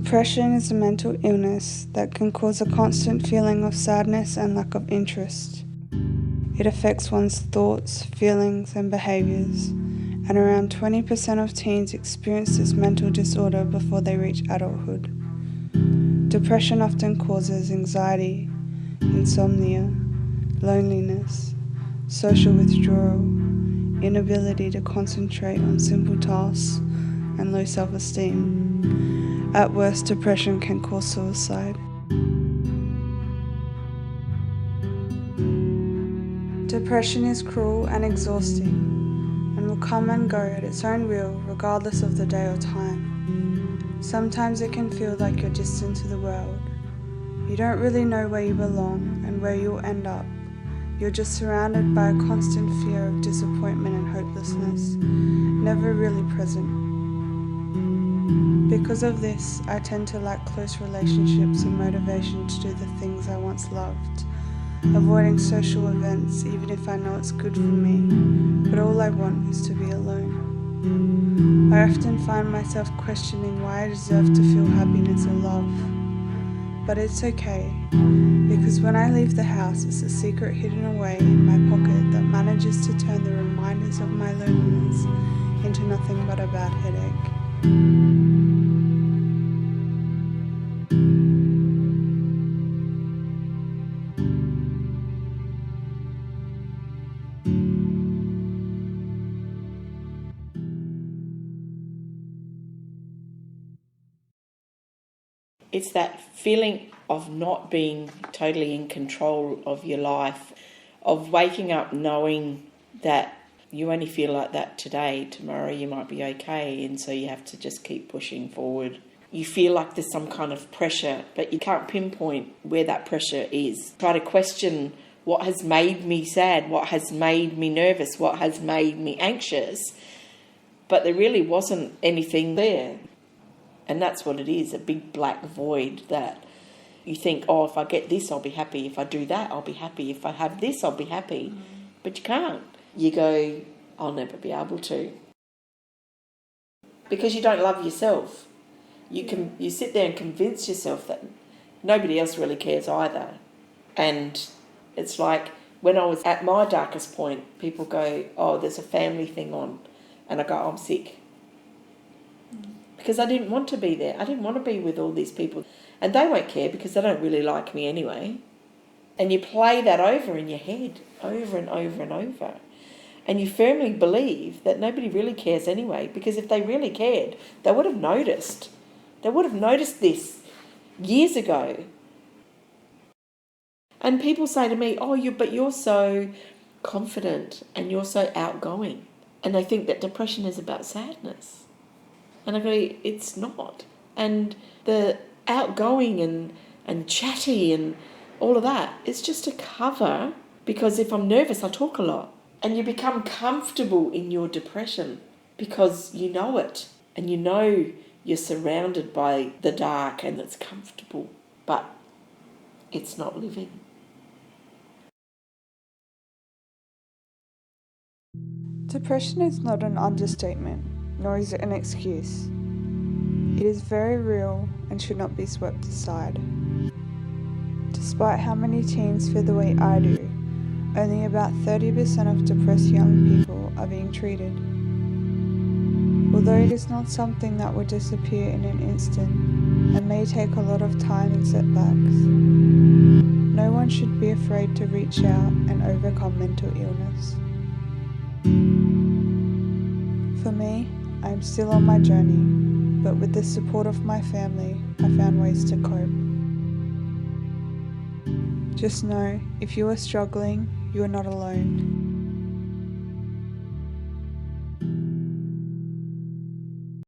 Depression is a mental illness that can cause a constant feeling of sadness and lack of interest. It affects one's thoughts, feelings, and behaviours, and around 20% of teens experience this mental disorder before they reach adulthood. Depression often causes anxiety, insomnia, loneliness, social withdrawal, inability to concentrate on simple tasks, and low self-esteem. At worst, depression can cause suicide. Depression is cruel and exhausting, and will come and go at its own will regardless of the day or time. Sometimes it can feel like you're distant to the world. You don't really know where you belong and where you'll end up. You're just surrounded by a constant fear of disappointment and hopelessness, never really present. Because of this, I tend to lack close relationships and motivation to do the things I once loved, avoiding social events even if I know it's good for me, but all I want is to be alone. I often find myself questioning why I deserve to feel happiness or love. But it's okay, because when I leave the house, it's a secret hidden away in my pocket that manages to turn the reminders of my loneliness into nothing but a bad headache. It's that feeling of not being totally in control of your life, of waking up knowing that you only feel like that today, tomorrow you might be okay, and so you have to just keep pushing forward. You feel like there's some kind of pressure, but you can't pinpoint where that pressure is. Try to question what has made me sad, what has made me nervous, what has made me anxious, but there really wasn't anything there. And that's what it is, a big black void that you think, oh, if I get this, I'll be happy. If I do that, I'll be happy. If I have this, I'll be happy. But you can't. You go, I'll never be able to. Because you don't love yourself. You sit there and convince yourself that nobody else really cares either. And it's like when I was at my darkest point, people go, oh, there's a family thing on. And I go, I'm sick. Because I didn't want to be there. I didn't want to be with all these people. And they won't care because they don't really like me anyway. And you play that over in your head, over and over and over. And you firmly believe that nobody really cares anyway, because if they really cared, they would have noticed. They would have noticed this years ago. And people say to me, oh, but you're so confident and you're so outgoing. And they think that depression is about sadness. And I go, it's not. And the outgoing and chatty and all of that, it's just a cover, because if I'm nervous, I talk a lot. And you become comfortable in your depression because you know it. And you know you're surrounded by the dark and it's comfortable. But it's not living. Depression is not an understatement, nor is it an excuse. It is very real and should not be swept aside. Despite how many teens feel the way I do, only about 30% of depressed young people are being treated. Although it is not something that will disappear in an instant and may take a lot of time and setbacks, no one should be afraid to reach out and overcome mental illness. For me, I am still on my journey, but with the support of my family, I found ways to cope. Just know, if you are struggling, you are not alone.